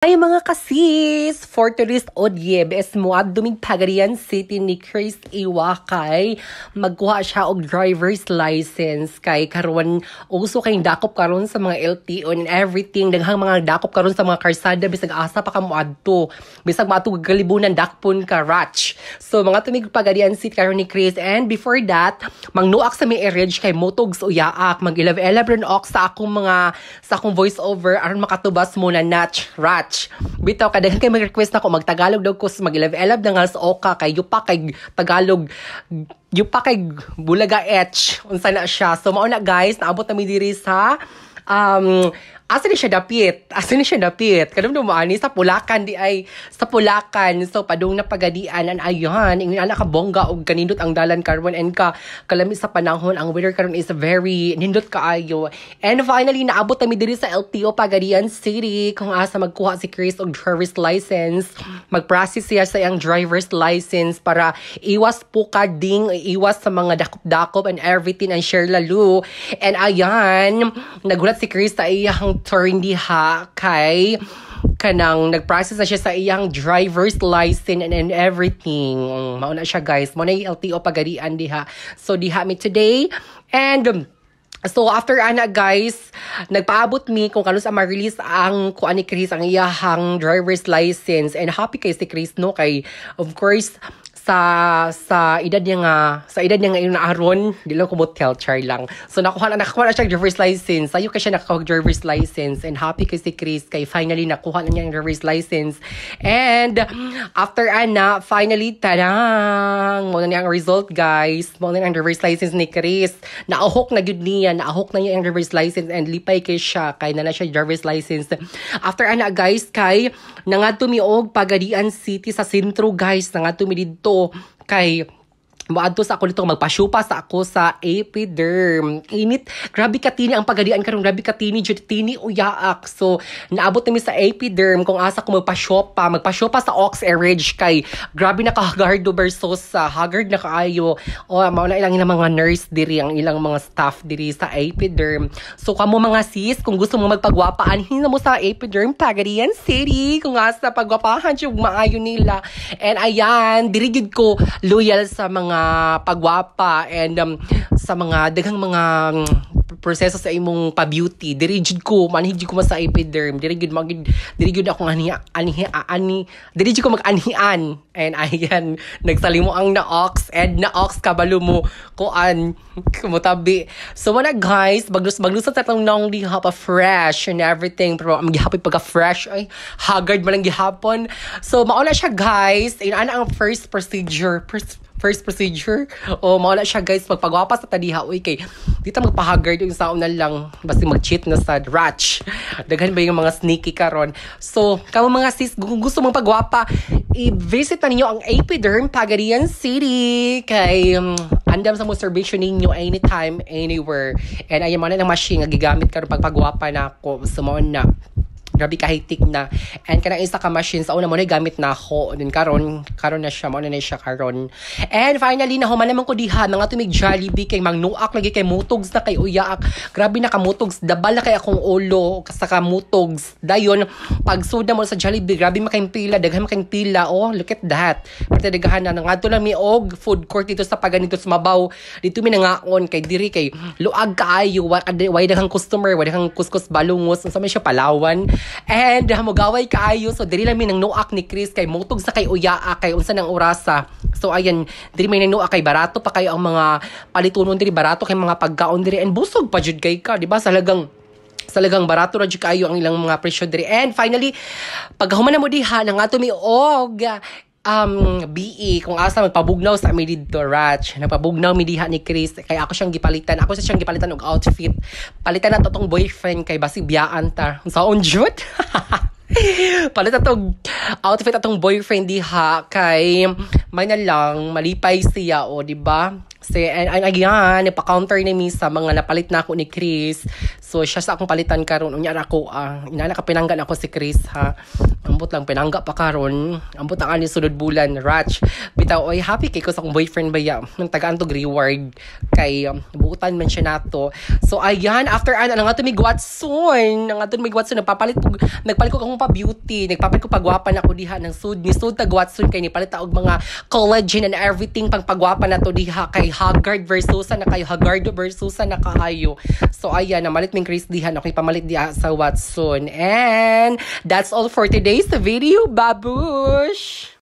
Ay mga kasis, for today's audio, BS mo at duming Pagadian City ni Chris Iwakay, magkuha siya og driver's license kay karon uso kay dakop karon sa mga LTO and everything, daghang mga dakop karon sa mga karsada bisag asa pa ka moadto, bisag maadto galibunan dakpon ka ratch. So mga tumig Pagadian City karon ni Chris, and before that, mangnuak sa may erage kay motogs uyaak, mag-11 ron ok sa akong voice over aron makatubas mo na natch ratch. Bitaw kadaghan kay mag-request nako magtagalog daw ko mag-11 na nga sa oka kay yupa kay Tagalog yupa kay Bulaga H unsa na siya. So mao na guys, naabot na mi diri sa asa ni siya dapit kadum mo ani sa Pulacan di ay sa Pulacan. So padung na pagadian an ayon ingin ana ka bongga og kanindot ang dalan karon and kalami sa panahon, ang weather karon is very nindot kaayo. And finally naabot mi diri sa LTO Pagadian City kung asa magkuha si Chris og driver's license, mag-process siya sa iyang driver's license para iwas pukading, iwas sa mga dakop-dakop and everything and share lalo. And ayan, nagulat si Chris sa iyang turn diha kay kanang nag-process na siya sa iyang driver's license and everything. Mauna siya guys, mo na yung LTO Pagadian diha. So diha mi today, and so after ana guys, nagpaabot mi kung kanos ma-release ang kuan ni Chris ang iyahang driver's license. And happy kay si Chris no, kay of course sa edad niya nga yun na aron di lang ko motel char lang. So nakuha na siya driver's license. Sayo kasi nakakuha driver's license, and happy kay si Chris kay finally nakuha na niya ang driver's license. And after ana finally tarang mo na niya ang result guys, mo na ang driver's license ni Chris. Naahok na gyud niya ang driver's license, and lipay kay siya kay na siya driver's license. After ana guys kay nangadto mi og Pagadian City sa sentro guys, nangadto mi didto kay maadto sa ako dito, magpasyupa sa ako sa Epiderm. Init, grabe katini ang Pagadian karon, grabe katini jud tini uyaak. So naabot nami sa Epiderm kung asa ko magpasyupa sa Ox Ridge kay grabe na ka-haggard versus sa haggard na kaayo. O mao na ilang mga nurse diri, ang ilang mga staff diri sa Epiderm. So kamo mga sis, kung gusto mo magpagwapaan, hinna mo sa Epiderm Pagadian City kung asa pagwapahan jud maayo nila. And ayan, diri gid ko loyal sa mga pagwapa and sa mga daghang mga proseso sa imong pa-beauty. Diri jud ko manhid ko sa Epiderm. Diri jud ako diri jud ko mag-anhian. And ayan, nagsalimo ang naox and naox kabalo mo kuan kumutabi. So wala guys, baglusot sa tong nong di hapa fresh and everything, pero ang gihapon pagka fresh ay haggard man ang gihapon. So mauna siya guys, ana ang first procedure o mawala siya guys magpagwapa sa tadiha. Uy kay dito magpahaggard yung saon na lang basta mag-cheat na sa ratch. Daghan ba yung mga sneaky karon. So kamo mga sis, kung gusto mong pagwapa, i-visit na ninyo ang Epiderm Pagadian City kay andam sa observation ninyo anytime anywhere. And ayan man ang machine nga gigamit karon pagpagwapa na ako. So mo na grabe ka-high-tech na. And kanang isa ka machine sa una mo na gamit na ako. Then karon na siya, mo na siya karon. And finally, nahuman naman ko diha, mga tumig Jollibee, kay mangnuak lagi kay mutogs na kay uyaak. Grabe na kamutogs, dabal na kay akong ulo sa kamutogs. Dayon, pag soda mo sa Jollibee, grabe makayong pila, daghan makayong pila. Oh, look at that. Pati daghan na, nangadto lang mi og food court dito sa Paganito sa Mabaw. Dito mi nangaon, kay diri kay luag kaayo, way daghang customer, way daghang kuskus balungos, unsa man siya Palawan. And hamugaway kaayo, so diri lang mi nang nuak ni Chris kay motog sa kay uyaa kay unsa nang orasa. So ayan, diri may nang nuak kay barato pa kayo ang mga palitunon diri, barato kay mga pagkaon diri, and busog pa jud kay ka, di ba? Salagang barato ra jud kayo ang ilang mga presyo diri. And finally, paghuman na mo diha nang ato mi og BE kung asa magpabugnaw sa mi dito ratch. Nagpabugnaw mi diha ni Chris kay ako siyang gipalitan og outfit. Palitan na to tong boyfriend kay basig biyaan ta. Saon jud? Palitan tong outfit atong boyfriend diha kay may na lang malipay siya o di ba? And again, ipa-counter ni mi sa mga napalit na ako ni Chris. So siya sa akong palitan karon unya ako inana ka pinanggan ako si Chris ha. ambot lang pinangga pa karon. Ambot ang ani sunod bulan, Ratch. Bitaw oy happy kay ko sa akong boyfriend baya. Nang tagaan to reward kay buutan man siya nato. So ayan, after an nga to mig Watson. Nga to mig Watson nagpalit ko akong pa beauty, nagpapalit ko pagwapan ako diha ng sud ni sud tag Watson kay ni palit og mga collagen and everything pang pagwapan nato diha kay Haggard versus na kay Haggard versus na kaayo. So ayan, namalit ming Chris diha ako pamalit diha sa Watson. And that's all for today's video, babush!